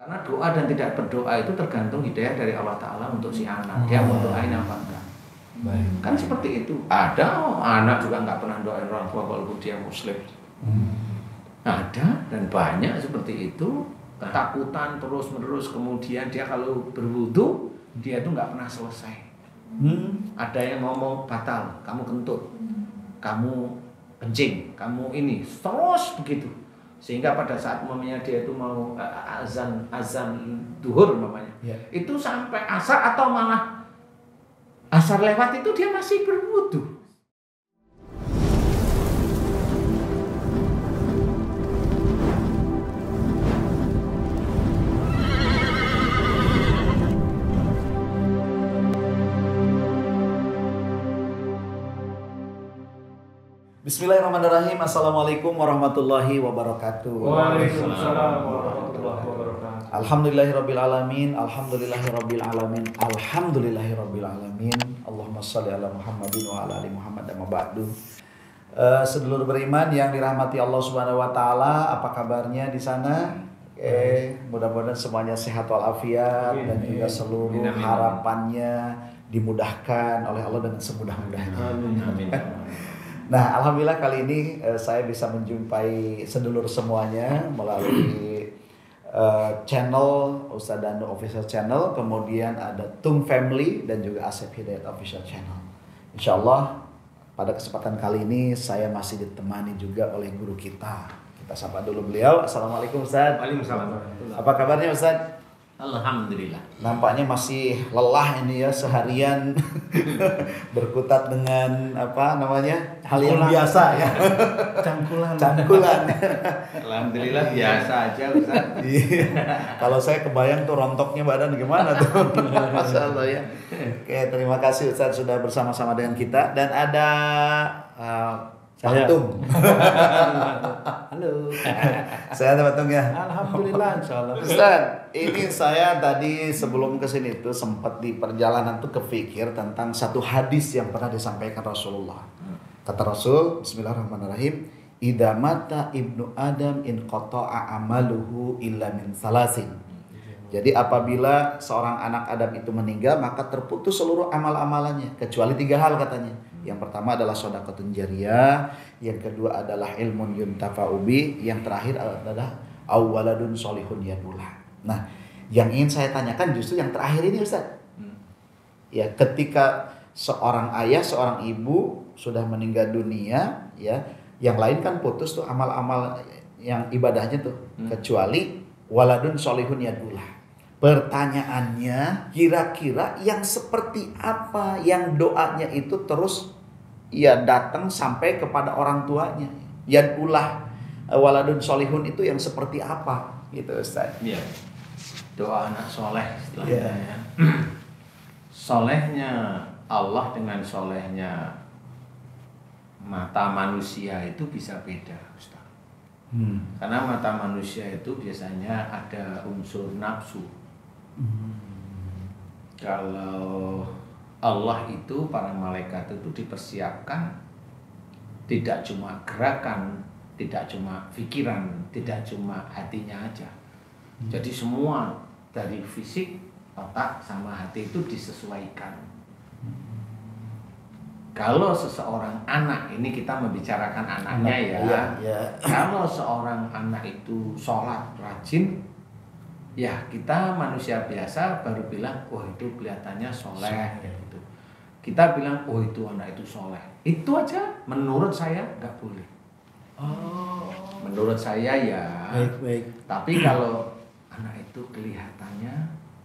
Karena doa dan tidak berdoa itu tergantung hidayah dari Allah Ta'ala untuk si anak. Dia mau doain apa enggak. Baik. Kan seperti itu. Ada anak juga nggak pernah doain orang tua walaupun dia muslim. Ada dan banyak seperti itu. Ketakutan terus-menerus, kemudian dia kalau berwudu dia itu nggak pernah selesai. Ada yang ngomong batal, kamu kentut, kamu kencing, kamu ini terus begitu. Sehingga pada saat mamanya dia itu mau azan duhur mamanya, itu sampai asar atau malah asar lewat itu dia masih berwudu. Bismillahirrahmanirrahim. Assalamualaikum warahmatullahi wabarakatuh. Waalaikumsalam warahmatullahi wabarakatuh. Alhamdulillahirrabbilalamin. Alhamdulillahirrabbilalamin. Alhamdulillahirrabbilalamin. Allahumma sholli ala Muhammadin wa ala ali Muhammad. Amma ba'du. Sedulur beriman yang dirahmati Allah Subhanahu wa taala, apa kabarnya di sana? Mudah-mudahan semuanya sehat walafiat dan juga seluruh harapannya dimudahkan oleh Allah dengan semudah-mudahnya. Amin. Nah, alhamdulillah kali ini saya bisa menjumpai sedulur semuanya melalui channel Ustadz Dando Official Channel, kemudian ada Tung Family dan juga Asep Hidayat Official Channel. Insya Allah pada kesempatan kali ini saya masih ditemani juga oleh guru kita. Kita sapa dulu beliau. Assalamualaikum Ustadz. Waalaikumsalam. Apa kabarnya Ustadz? Alhamdulillah. Nampaknya masih lelah ini ya, seharian berkutat dengan apa namanya, hal yang biasa ya. Cangkulan. Alhamdulillah biasa aja Ustaz. Kalau saya kebayang tuh rontoknya badan gimana tuh. Masya Allah ya. Oke, terima kasih Ustaz sudah bersama-sama dengan kita. Dan ada Patung. Halo. Saya ada Patung ya. Alhamdulillah insyaallah. Ustaz, ini saya tadi sebelum kesini tuh sempat di perjalanan tuh kepikir tentang satu hadis yang pernah disampaikan Rasulullah. Kata Rasul, Bismillahirrahmanirrahim, idza mata ibnu Adam in qata'a amaluhu illa min salasin. Jadi apabila seorang anak Adam itu meninggal, maka terputus seluruh amal-amalannya kecuali 3 hal katanya. Yang pertama adalah shadaqatun jariyah, yang kedua adalah ilmun yuntafa'u bi, yang terakhir adalah awwaladun sholihun yadullah. Nah, yang ingin saya tanyakan justru yang terakhir ini Ustaz. Ya, ketika seorang ayah, seorang ibu sudah meninggal dunia, ya, yang lain kan putus tuh amal-amal yang ibadahnya tuh, kecuali waladun sholihun yadullah. Pertanyaannya, kira-kira yang seperti apa yang doanya itu terus ya datang sampai kepada orang tuanya? Yadullah waladun sholihun itu yang seperti apa gitu Ustaz? Iya. Doa anak soleh istilahnya ya. Solehnya Allah dengan solehnya mata manusia itu bisa beda Ustaz. Karena mata manusia itu biasanya ada unsur nafsu. Kalau Allah itu, para malaikat itu dipersiapkan tidak cuma gerakan, tidak cuma pikiran, tidak cuma hatinya aja. Jadi semua dari fisik, otak sama hati itu disesuaikan. Kalau seseorang anak, ini kita membicarakan anaknya ya. Kalau seorang anak itu sholat rajin, ya kita manusia biasa baru bilang, oh itu kelihatannya soleh gitu. Kita bilang, oh itu anak itu soleh. Itu aja menurut saya nggak boleh. Menurut saya ya. Baik. Tapi kalau anak itu kelihatannya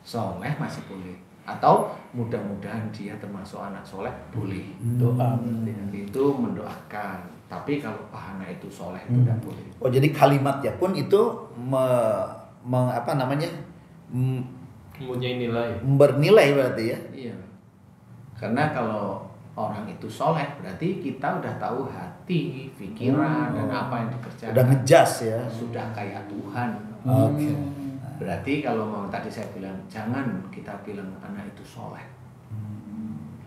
soleh masih boleh. Atau mudah-mudahan dia termasuk anak soleh, boleh. Doa. Itu mendoakan. Tapi kalau anak itu soleh itu tidak boleh. Oh, jadi kalimatnya pun itu Mempunyai nilai. bernilai berarti ya. Iya. Karena kalau orang itu soleh berarti kita udah tahu hati, pikiran dan apa yang dikerjakan. Udah ngejas ya. Sudah kayak Tuhan. Oke. Berarti kalau mau tadi saya bilang jangan kita bilang anak itu soleh.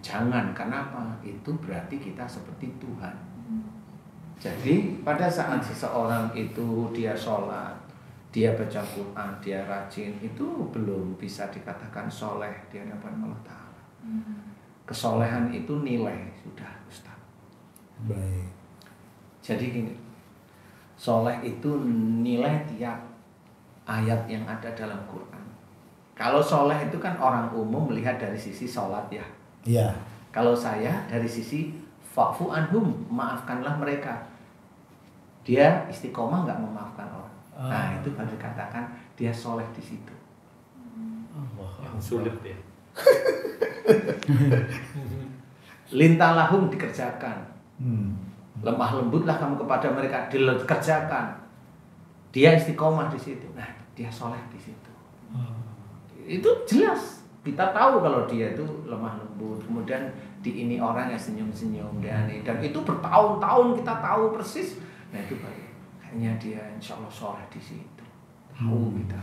Jangan, kenapa? Itu berarti kita seperti Tuhan. Jadi pada saat seseorang itu dia sholat, dia baca Quran, dia rajin, itu belum bisa dikatakan soleh di hadapan Allah Ta'ala. Kesolehan itu nilai sudah, Ustaz. Baik. Jadi gini, soleh itu nilai tiap ayat yang ada dalam Quran. Kalau soleh itu kan orang umum melihat dari sisi sholat ya. Iya. Kalau saya dari sisi fa'fu anhum, maafkanlah mereka. Dia istiqomah nggak memaafkan orang. Nah itu baru dikatakan dia soleh di situ. Yang sulit ya. Lintalahum dikerjakan. Lemah lembutlah kamu kepada mereka, dikerjakan. Dia istiqomah di situ. Nah dia soleh di situ. Itu jelas. Kita tahu kalau dia itu lemah lembut. Kemudian ini orang yang senyum-senyum dan itu bertahun-tahun kita tahu persis. Nah itu baik. Kayaknya dia insya Allah soleh di situ. Tahu kita.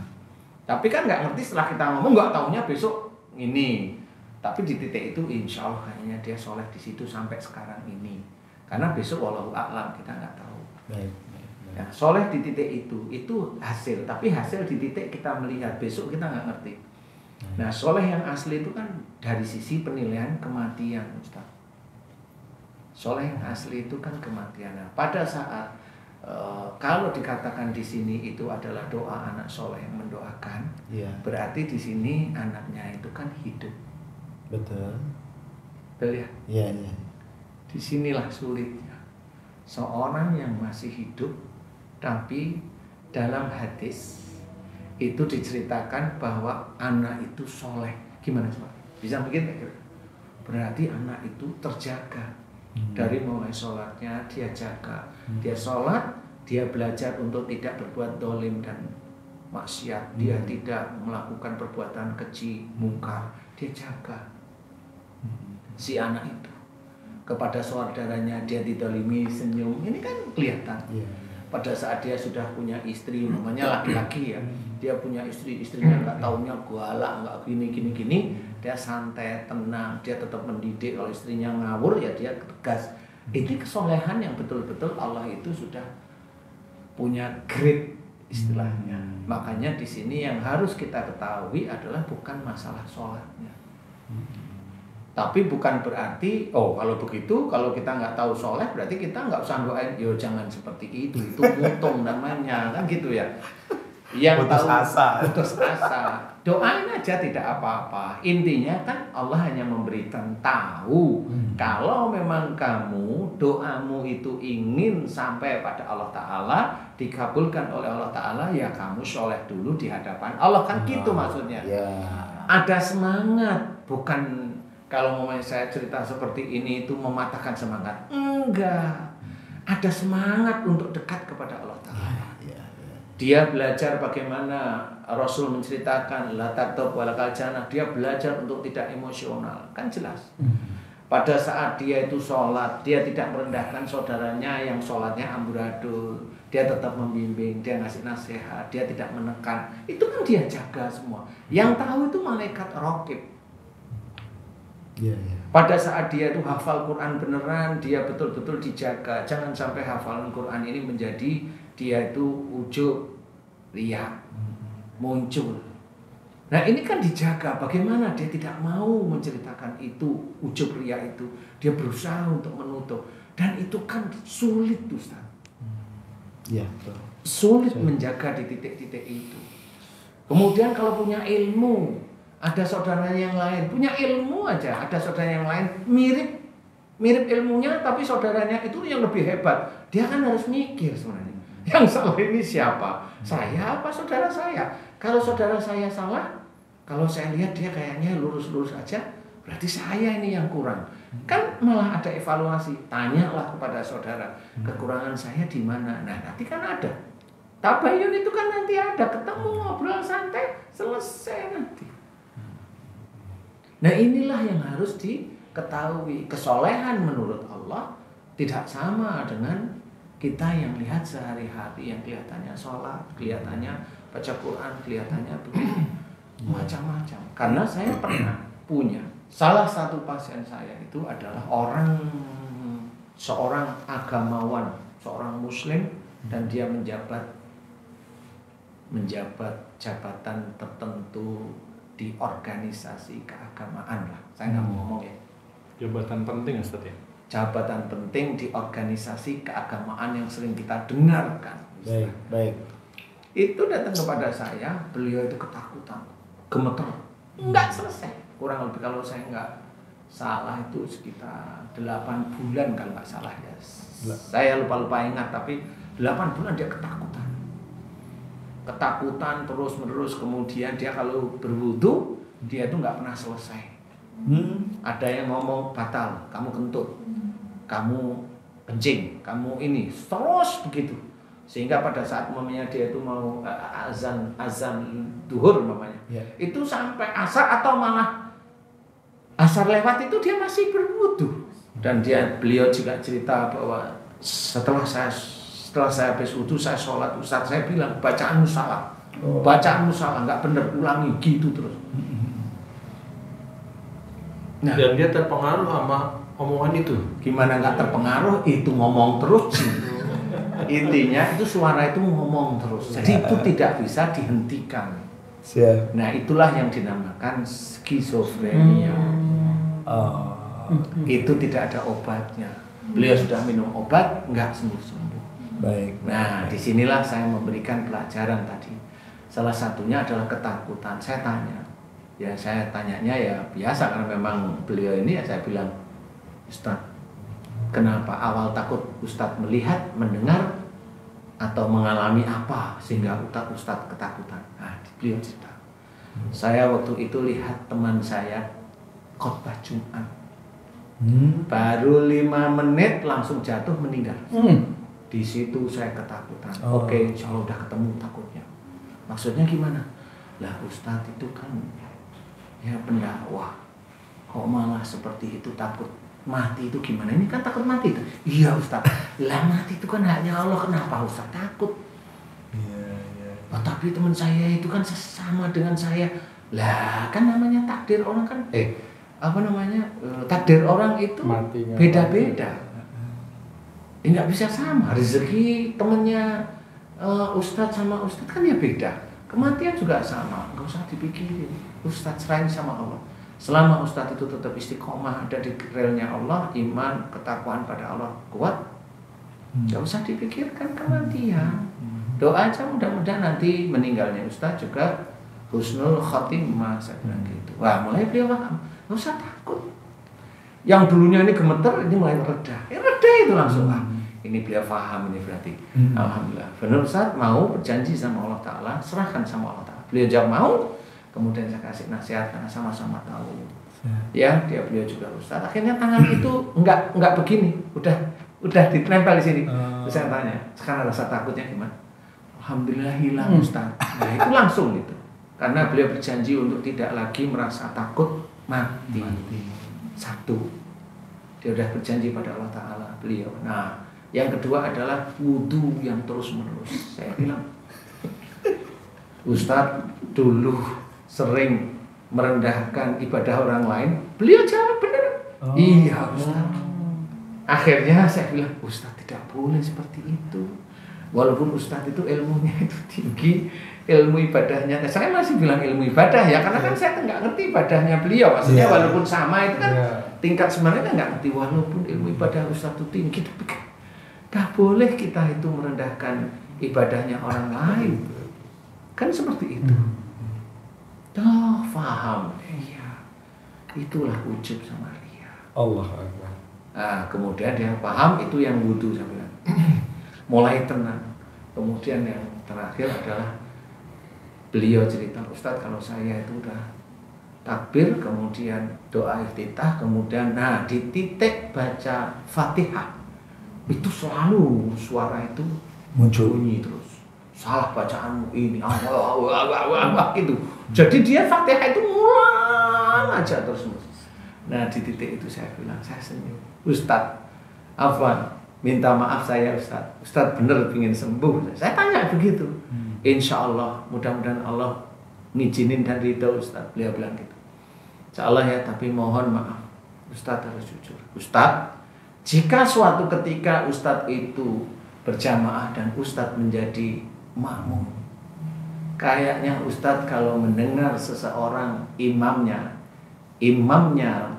Tapi kan nggak ngerti setelah kita ngomong, nggak taunya besok ini. Tapi di titik itu insya Allah kayaknya dia soleh di situ sampai sekarang ini. Karena besok wallahu a'lam kita nggak tahu. Baik. Ya, soleh di titik itu hasil. Tapi hasil di titik kita melihat, besok kita nggak ngerti. Nah soleh yang asli itu kan dari sisi penilaian kematian, Ustaz. Soleh yang asli itu kan kematian. Nah, pada saat kalau dikatakan di sini itu adalah doa anak soleh yang mendoakan, berarti di sini anaknya itu kan hidup. Betul. Betul ya? Iya. Disinilah sulitnya. Seorang yang masih hidup, tapi dalam hadis itu diceritakan bahwa anak itu soleh. Gimana coba? Bisa bikin nggak? Berarti anak itu terjaga. Dari mulai sholatnya dia jaga. Dia sholat, dia belajar untuk tidak berbuat dolim dan maksiat. Dia tidak melakukan perbuatan keji, mungkar. Dia jaga. Si anak itu kepada saudaranya dia didolimi, senyum. Ini kan kelihatan. Pada saat dia sudah punya istri, namanya laki-laki ya, dia punya istrinya nggak taunya galak, nggak gini, dia santai, tenang, dia tetap mendidik. Kalau istrinya ngawur ya dia tegas. Ini kesolehan yang betul-betul Allah itu sudah punya grade istilahnya. Makanya di sini yang harus kita ketahui adalah bukan masalah sholatnya. Tapi bukan berarti, kalau begitu, kalau kita nggak tahu soleh, berarti kita nggak usah doain, jangan seperti itu mutung namanya, kan gitu ya. Yang putus asa. Doain aja tidak apa-apa. Intinya kan Allah hanya memberikan tahu, kalau memang kamu, doamu itu ingin sampai pada Allah Ta'ala, dikabulkan oleh Allah Ta'ala, ya kamu soleh dulu di hadapan Allah, kan gitu maksudnya. Ada semangat, bukan. Kalau mau saya cerita seperti ini itu mematahkan semangat. Enggak. Ada semangat untuk dekat kepada Allah Ta'ala. Dia belajar bagaimana Rasul menceritakan la taqtab walakal jannah. Dia belajar untuk tidak emosional. Kan jelas. Pada saat dia itu sholat, dia tidak merendahkan saudaranya yang sholatnya amburadul. Dia tetap membimbing, dia ngasih nasihat, dia tidak menekan. Itu kan dia jaga semua. Yang tahu itu malaikat raqib. Pada saat dia itu hafal Quran beneran, dia betul-betul dijaga. Jangan sampai hafalan Quran ini menjadi dia itu ujub, riya, muncul. Nah ini kan dijaga. Bagaimana dia tidak mau menceritakan itu, ujub, riya itu. Dia berusaha untuk menutup. Dan itu kan sulit, Ustaz. Sulit menjaga di titik-titik itu. Kemudian kalau punya ilmu, ada saudaranya yang lain punya ilmu aja, ada saudara yang lain mirip ilmunya, tapi saudaranya itu yang lebih hebat. Dia kan harus mikir sebenarnya, yang salah ini siapa? Saya apa saudara saya? Kalau saudara saya salah, kalau saya lihat dia kayaknya lurus-lurus aja, berarti saya ini yang kurang. Kan malah ada evaluasi, tanyalah kepada saudara, kekurangan saya di mana. Nah nanti kan ada tabayun, itu kan nanti ada, ketemu ngobrol santai, selesai nanti. Nah inilah yang harus diketahui. Kesolehan menurut Allah tidak sama dengan kita yang lihat sehari-hari, yang kelihatannya sholat, kelihatannya baca Quran, kelihatannya begini, macam-macam. Karena saya pernah punya salah satu pasien saya itu adalah seorang agamawan, seorang muslim, dan dia menjabat menjabat jabatan tertentu di organisasi keagamaan lah. Saya nggak mau ngomong ya. Jabatan penting Ustaz ya? Jabatan penting di organisasi keagamaan yang sering kita dengarkan. Baik. Itu datang kepada saya, beliau itu ketakutan, gemeter, nggak selesai. Kurang lebih kalau saya nggak salah itu sekitar 8 bulan kalau nggak salah ya. Saya lupa ingat, tapi 8 bulan dia ketakutan. Ketakutan terus-menerus, kemudian dia kalau berwudu, dia itu nggak pernah selesai. Ada yang ngomong batal, kamu kentut, kamu kencing, kamu ini, terus begitu. Sehingga pada saat mamanya dia itu mau azan duhur mamanya, itu sampai asar atau malah asar lewat itu dia masih berwudu. Dan beliau juga cerita bahwa setelah saya habis wudu, saya sholat, Ustaz saya bilang bacaanmu salah, nggak bener, ulangi gitu terus. Nah, dan dia terpengaruh sama omongan itu. Gimana nggak terpengaruh? Itu ngomong terus. Intinya itu suara itu ngomong terus. Jadi itu tidak bisa dihentikan. Nah itulah yang dinamakan skizofrenia. Itu tidak ada obatnya. Beliau sudah minum obat, nggak sembuh-sembuh. Baik. Nah disinilah saya memberikan pelajaran tadi. Salah satunya adalah ketakutan. Saya tanyanya ya biasa karena memang beliau ini ya saya bilang, Ustaz, kenapa awal takut Ustaz melihat, mendengar, atau mengalami apa sehingga Ustaz ketakutan? Nah, beliau cerita. Saya waktu itu lihat teman saya khotbah Jumat. Baru 5 menit langsung jatuh meninggal. Di situ saya ketakutan. Oke, insya Allah udah ketemu takutnya. Maksudnya gimana? Lah Ustaz itu kan ya pendakwah, kok malah seperti itu, takut mati itu gimana? Ini kan takut mati itu. Iya Ustaz, lah mati itu kan haknya Allah, kenapa Ustaz takut? Oh, tapi teman saya itu kan sama dengan saya. Lah kan namanya takdir orang kan takdir orang itu beda-beda. Nggak bisa sama. Rezeki temennya Ustadz sama Ustadz kan ya beda. Kematian juga sama, nggak usah dipikirin. Ustadz serahin sama Allah. Selama Ustadz itu tetap istiqomah ada di relnya Allah, iman, ketakwaan pada Allah kuat, nggak usah dipikirkan kematian. Doa aja mudah-mudahan nanti meninggalnya Ustadz juga husnul khotimah, saya bilang gitu. Wah, mulai beliau paham, nggak usah takut. Yang dulunya ini gemeter, ini mulai reda. Reda itu langsung ini beliau paham, ini berarti alhamdulillah. Benar Ustaz mau berjanji sama Allah Ta'ala, serahkan sama Allah Ta'ala. Beliau jawab mau, kemudian saya kasih nasihat karena sama-sama tahu. Ya, beliau juga Ustaz. Akhirnya tangan itu enggak begini, udah ditempel di sini. Terus saya tanya, sekarang rasa takutnya gimana? Alhamdulillah hilang Ustaz. Nah itu langsung gitu. Karena beliau berjanji untuk tidak lagi merasa takut mati. Satu, dia udah berjanji pada Allah Ta'ala beliau. Nah, yang kedua adalah wudu yang terus menerus. Saya bilang, Ustadz dulu sering merendahkan ibadah orang lain. Beliau jawab benar. Iya Ustadz. Akhirnya saya bilang, Ustadz tidak boleh seperti itu. Walaupun Ustadz itu ilmunya itu tinggi, ilmu ibadahnya, saya masih bilang ilmu ibadah ya, karena kan saya nggak ngerti ibadahnya beliau. Maksudnya walaupun sama itu kan tingkat sebenarnya nggak ngerti. Walaupun ilmu ibadah Ustadz itu tinggi, tapi nggak boleh kita itu merendahkan ibadahnya orang lain. Kan seperti itu. Faham? Iya. Itulah ujub sama ria. Allah Akbar. Nah, kemudian dia paham itu yang wudu, saya bilang. Mulai tenang. Kemudian yang terakhir adalah beliau cerita, Ustadz kalau saya itu udah takbir, kemudian doa iftitah, kemudian di titik baca Fatihah itu selalu suara itu muncul bunyi terus. Salah bacaanmu ini, gitu. Jadi dia Fatihah itu ngulang aja terus. Nah di titik itu saya bilang, saya senyum. Ustadz, afwan, minta maaf saya Ustadz bener ingin sembuh. Saya tanya begitu. Insya Allah, mudah-mudahan Allah ngizinin dan ridho Ustadz. Beliau bilang gitu. Insya Allah ya, tapi mohon maaf, Ustadz harus jujur. Ustadz, jika suatu ketika Ustadz itu berjamaah dan Ustadz menjadi makmum, kayaknya Ustadz kalau mendengar seseorang imamnya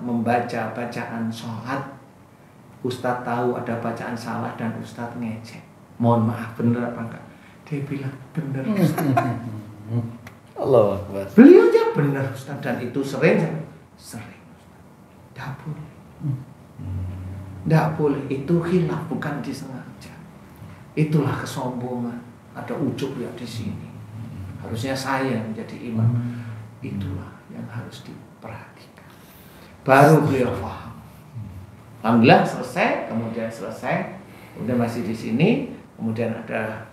membaca bacaan sholat, Ustadz tahu ada bacaan salah dan Ustadz ngecek. Mohon maaf, bener apa enggak? Dia bilang bener Ustadz. Allah Akbar. Beliau aja bener Ustadz, dan itu sering. Tidak boleh. Tidak boleh, itu khilaf, bukan disengaja. Itulah kesombongan. Ada ujub ya di sini. Harusnya saya menjadi imam. Itulah yang harus diperhatikan. Baru beliau paham. Alhamdulillah selesai, kemudian masih di sini, kemudian ada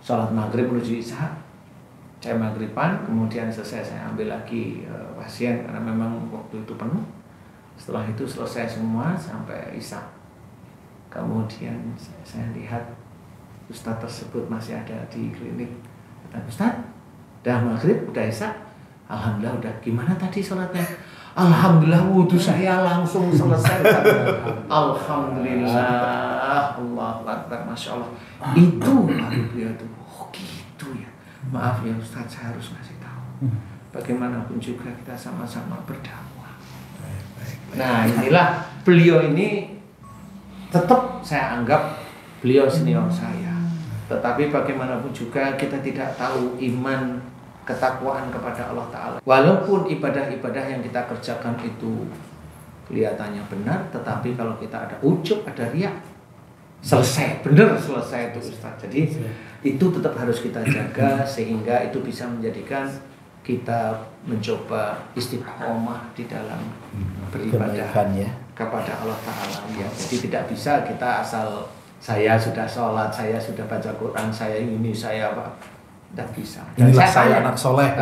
sholat maghrib menuju isya, saya maghriban, kemudian selesai saya ambil lagi pasien karena memang waktu itu penuh. Setelah itu selesai semua sampai isya, kemudian saya lihat Ustadz tersebut masih ada di klinik. Kata Ustadz, udah maghrib, udah isya, alhamdulillah udah. Gimana tadi sholatnya? Alhamdulillah wudhu saya langsung selesai. Alhamdulillah, Allahu Akbar, Masya Allah. Itu baru beliau tuh, oh gitu ya. Maaf ya Ustadz, saya harus ngasih tahu. Bagaimanapun juga kita sama-sama berdakwah. Nah inilah beliau ini, tetap saya anggap beliau senior saya. Tetapi bagaimanapun juga kita tidak tahu iman, ketakwaan kepada Allah Ta'ala. Walaupun ibadah-ibadah yang kita kerjakan itu kelihatannya benar, tetapi kalau kita ada ujub, ada riya, selesai itu Ustaz. Jadi itu tetap harus kita jaga sehingga itu bisa menjadikan kita mencoba istiqomah di dalam beribadah kepada Allah Ta'ala. Ya, jadi tidak bisa kita asal saya sudah sholat, saya sudah baca Quran, saya ini, saya apa, tidak bisa. Dan inilah saya anak soleh.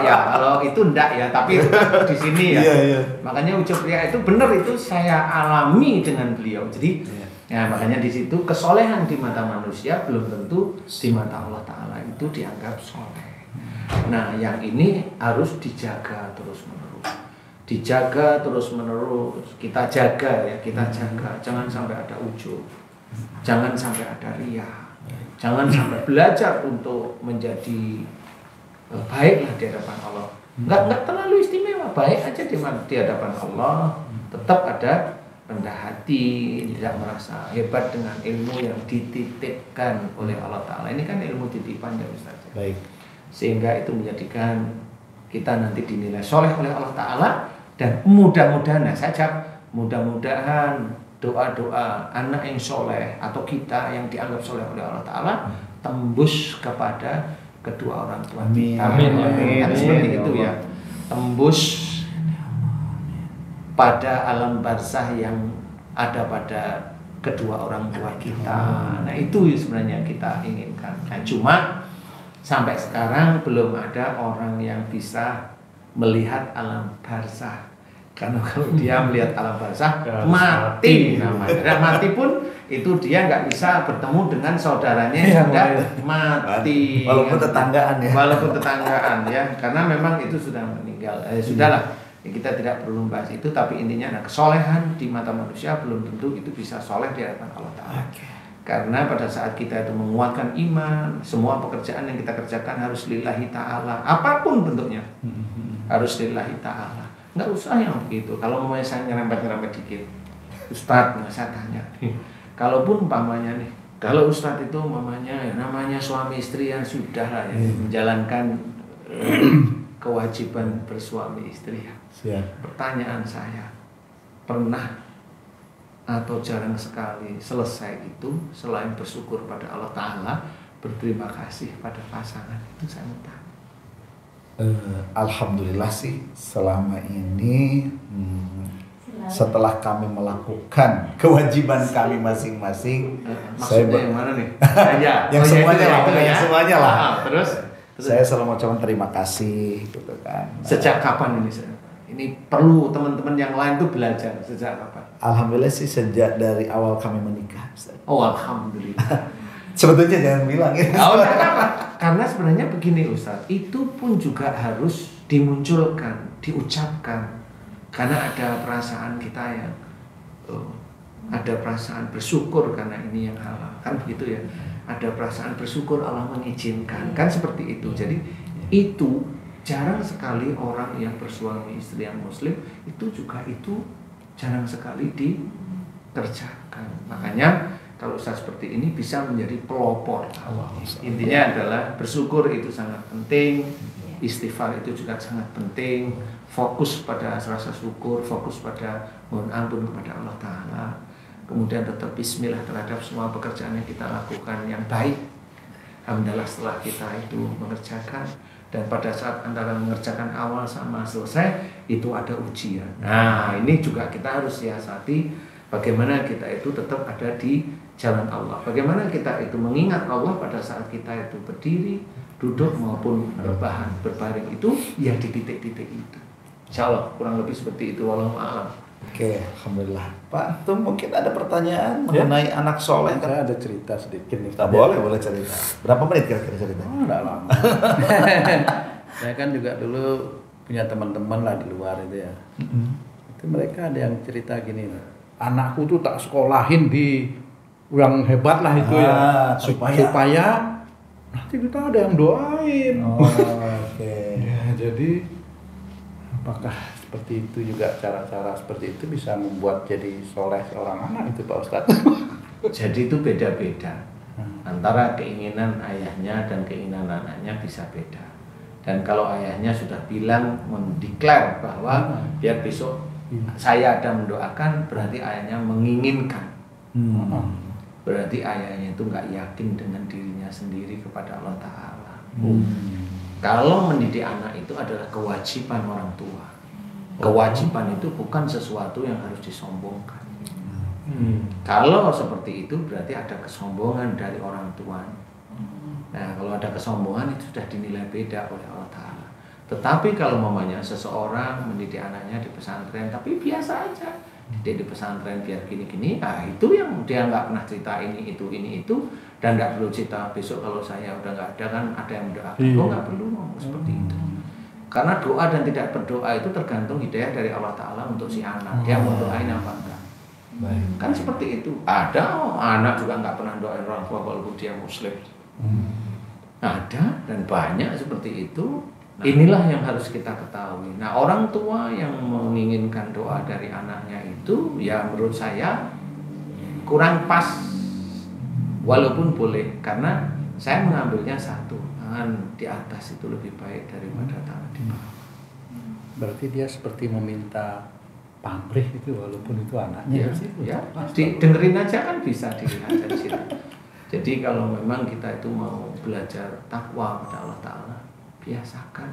Ya, kalau itu enggak ya, tapi di sini ya. Iya. Makanya ujub riya itu benar, itu saya alami dengan beliau. Jadi ya makanya di situ kesolehan di mata manusia belum tentu di mata Allah Ta'ala itu dianggap soleh. Nah yang ini harus dijaga terus menerus. Dijaga terus menerus. Kita jaga ya, kita jaga. Jangan sampai ada ujub. Jangan sampai ada riya. Jangan sampai belajar untuk menjadi baiklah di hadapan Allah. Enggak terlalu istimewa, baik aja di hadapan Allah. Tetap ada rendah hati, tidak merasa hebat dengan ilmu yang dititipkan oleh Allah Ta'ala. Ini kan ilmu titipan ya Ustaz. Baik. Sehingga itu menjadikan kita nanti dinilai soleh oleh Allah Ta'ala. Dan mudah-mudahan saja, mudah-mudahan doa-doa anak yang soleh atau kita yang dianggap soleh oleh Allah Ta'ala tembus kepada kedua orang tua kita. Amin. Kan seperti itu ya. Tembus pada alam barzah yang ada pada kedua orang tua kita. Nah itu sebenarnya kita inginkan. Nah, cuma sampai sekarang belum ada orang yang bisa melihat alam barzah. Karena kalau dia melihat alam barzah mati namanya. Dan mati pun itu dia nggak bisa bertemu dengan saudaranya yang sudah mati. Walaupun tetanggaan ya. Walaupun tetanggaan ya, karena memang itu sudah meninggal. Sudahlah, kita tidak perlu membahas itu. Tapi intinya, kesolehan di mata manusia belum tentu itu bisa soleh di hadapan Allah Ta'ala. Karena pada saat kita itu menguatkan iman, semua pekerjaan yang kita kerjakan harus lillahi ta'ala, apapun bentuknya harus lillahi ta'ala. Nggak usah yang begitu. Kalau mau saya nyerempet dikit, Ustadz, saya tanya, kalaupun umpamanya nih, kalau Ustadz itu namanya suami istri yang sudah lah ya, menjalankan kewajiban bersuami istri ya. Pertanyaan saya, pernah atau jarang sekali selesai itu selain bersyukur pada Allah Ta'ala, berterima kasih pada pasangan, itu saya mau tanya. Alhamdulillah sih selama ini setelah kami melakukan kewajiban kami masing-masing, maksudnya yang mana nih? yang semuanya lah. Terus saya selalu mengucapkan terima kasih gitu kan. Sejak kapan ini? Ini perlu teman-teman yang lain tuh belajar sejak kapan? Alhamdulillah sih sejak dari awal kami menikah. Oh alhamdulillah. Sebetulnya jangan bilang ya. Oh, karena sebenarnya begini Ustaz, itu pun juga harus dimunculkan, diucapkan. Karena ada perasaan kita yang ada perasaan bersyukur karena ini yang halal, kan begitu ya. Ada perasaan bersyukur Allah mengizinkan, kan seperti itu. Jadi Itu jarang sekali orang yang bersuami istri yang muslim itu juga itu jarang sekali dikerjakan. Makanya kalau usaha seperti ini bisa menjadi pelopor. Intinya adalah bersyukur itu sangat penting, istighfar itu juga sangat penting, fokus pada rasa syukur, fokus pada mohon ampun kepada Allah Ta'ala, kemudian tetap bismillah terhadap semua pekerjaan yang kita lakukan yang baik. Alhamdulillah setelah kita itu mengerjakan, dan pada saat antara mengerjakan awal sama selesai itu ada ujian. Nah ini juga kita harus siasati bagaimana kita itu tetap ada di jalan Allah. Bagaimana kita itu mengingat Allah pada saat kita itu berdiri, duduk maupun berbaring itu ya di titik-titik itu. Insya Allah kurang lebih seperti itu. Wallahu a'lam. Oke, alhamdulillah. Pak, tuh mungkin ada pertanyaan mengenai anak soleh. Saya ada cerita sedikit nih. Boleh cerita. Berapa menit kira-kira cerita? Oh, enggak lama. Saya kan juga dulu punya teman-teman lah di luar itu ya. Itu mereka ada yang cerita gini, anakku tuh tak sekolahin di yang hebat lah itu supaya nanti kita ada yang doain. Oke. Ya, jadi apakah seperti itu juga cara-cara seperti itu bisa membuat jadi soleh seorang anak itu Pak Ustadz? Jadi itu beda-beda antara keinginan ayahnya dan keinginan anaknya bisa beda. Dan kalau ayahnya sudah bilang mendeklar bahwa biar besok saya ada mendoakan, berarti ayahnya menginginkan. Berarti ayahnya itu nggak yakin dengan dirinya sendiri kepada Allah Ta'ala. Kalau mendidik anak itu adalah kewajiban orang tua. Kewajiban itu bukan sesuatu yang harus disombongkan. Kalau seperti itu berarti ada kesombongan dari orang tua. Nah kalau ada kesombongan itu sudah dinilai beda oleh Allah Ta'ala. Tetapi kalau mamanya seseorang mendidik anaknya di pesantren tapi biasa aja, dia di pesantren biar gini-gini, nah itu yang dia nggak pernah cerita ini itu, dan nggak perlu cerita besok kalau saya udah nggak ada kan ada yang mendoakan. Nggak perlu ngomong seperti itu. Karena doa dan tidak berdoa itu tergantung hidayah dari Allah Ta'ala untuk si anak. Dia mau doain apa enggak. Kan seperti itu. Ada anak juga nggak pernah doain orang tua walaupun dia muslim. Ada dan banyak seperti itu. Inilah yang harus kita ketahui. Nah orang tua yang menginginkan doa dari anaknya itu ya menurut saya kurang pas. Walaupun boleh, karena saya mengambilnya satu, tangan di atas itu lebih baik daripada tangan di bawah. Berarti dia seperti meminta pamrih itu walaupun itu anaknya. Ya, dengerin aja kan bisa dilihat dari situ. Jadi kalau memang kita itu mau belajar takwa pada Allah Ta'ala, biasakan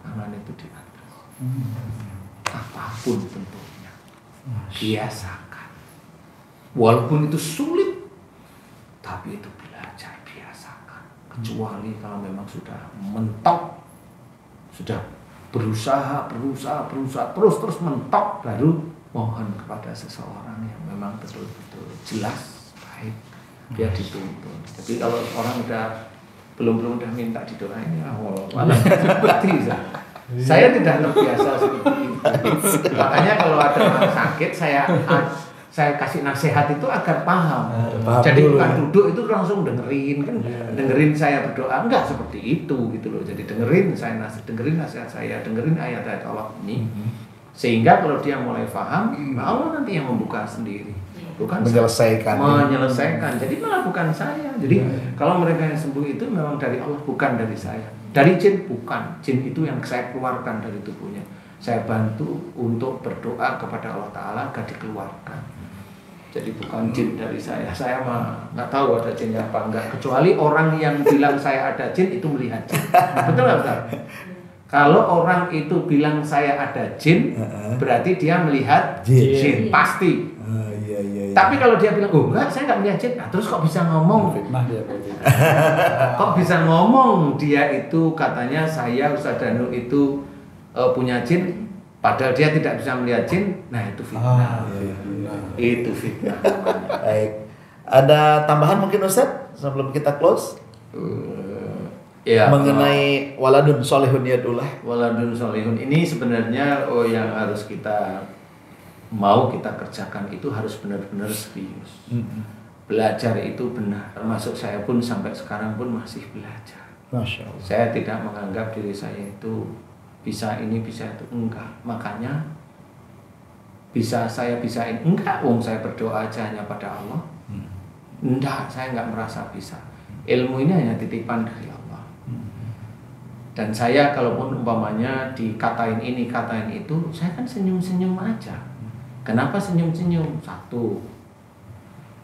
tangan itu di atas. Apapun bentuknya, biasakan. Walaupun itu sulit, tapi itu belajar, biasakan. Kecuali kalau memang sudah mentok, sudah berusaha terus mentok, baru mohon kepada seseorang yang memang betul-betul jelas baik, biar dituntun. Jadi kalau orang belum udah minta didoain ya malah seperti saya tidak terbiasa seperti itu. Makanya kalau ada orang sakit saya kasih nasihat itu agar paham. Jadi bukan duduk itu langsung dengerin kan, dengerin saya berdoa, enggak seperti itu gitu loh. Jadi dengerin nasihat saya, dengerin ayat-ayat Allah ini, sehingga kalau dia mulai paham, Allah nanti yang membuka sendiri, bukan menyelesaikan. Jadi malah bukan saya. Jadi kalau mereka yang sembuh itu memang dari Allah, bukan dari saya. Dari jin bukan, jin itu yang saya keluarkan dari tubuhnya. Saya bantu untuk berdoa kepada Allah Ta'ala agar dikeluarkan. Jadi bukan jin dari saya mah nggak tahu ada jinnya apa enggak, kecuali orang yang bilang saya ada jin itu melihat jin. Betul nggak Ustaz? Kalau orang itu bilang saya ada jin, berarti dia melihat jin. Pasti. Iya. Tapi kalau dia bilang, oh enggak, saya nggak melihat jin, nah, terus kok bisa ngomong? Kok bisa ngomong dia itu katanya saya Ustaz Danul itu punya jin, padahal dia tidak bisa melihat jin, nah itu fitnah. Itu fitnah. Baik. Ada tambahan mungkin Ustaz sebelum kita close? Mengenai waladun solihun yadullah. Waladun solihun ini sebenarnya yang harus kita kerjakan itu harus benar-benar serius. Belajar itu benar. Termasuk saya pun sampai sekarang pun masih belajar. Masya Allah. Saya tidak menganggap diri saya itu bisa ini bisa itu, enggak. Makanya saya bisa ini enggak, saya berdoa aja hanya pada Allah. Enggak, saya enggak merasa bisa. Ilmu ini hanya titipan dari Allah. Dan saya kalaupun umpamanya dikatain ini katain itu, saya kan senyum-senyum aja. Kenapa senyum-senyum? Satu,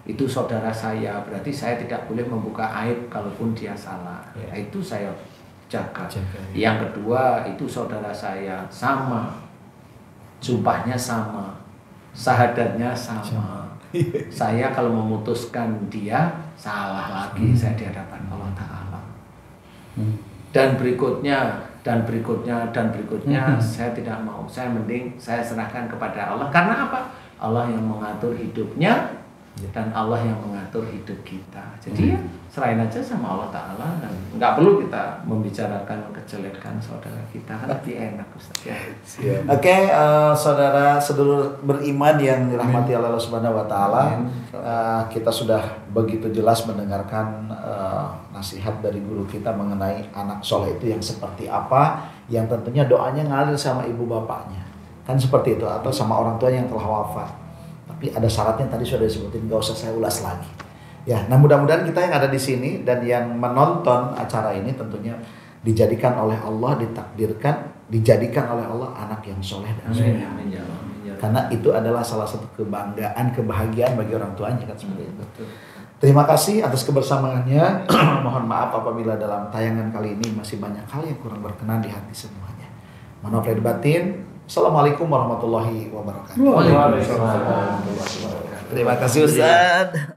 itu saudara saya, berarti saya tidak boleh membuka aib kalaupun dia salah. Itu saya jaga. Yang kedua, itu saudara saya sama, sumpahnya sama, syahadatnya sama. Saya kalau memutuskan dia salah lagi, saya di hadapan Allah Ta'ala. Dan berikutnya saya tidak mau. Saya mending saya serahkan kepada Allah. Karena apa? Allah yang mengatur hidupnya dan Allah yang mengatur hidup kita. Jadi ya serahin aja sama Allah Ta'ala, dan nggak perlu kita membicarakan kejelekan saudara kita, kan lebih enak, Ustaz ya. Oke, saudara sedulur beriman yang dirahmati Allah Subhanahu wa Ta'ala, kita sudah begitu jelas mendengarkan nasihat dari guru kita mengenai anak soleh itu yang seperti apa, yang tentunya doanya ngalir sama ibu bapaknya, kan seperti itu, atau sama orang tua yang telah wafat. Tapi ada syaratnya tadi sudah disebutin, gak usah saya ulas lagi. Ya, nah mudah-mudahan kita yang ada di sini dan yang menonton acara ini tentunya dijadikan oleh Allah, dijadikan oleh Allah anak yang soleh dan soleh. Karena itu adalah salah satu kebanggaan, kebahagiaan bagi orang tuanya, kan seperti itu. Terima kasih atas kebersamaannya. Mohon maaf apabila dalam tayangan kali ini masih banyak hal yang kurang berkenan di hati semuanya. Mohon maaf lahir batin. Assalamualaikum warahmatullahi wabarakatuh. Waalaikumsalam. Terima kasih Ustaz.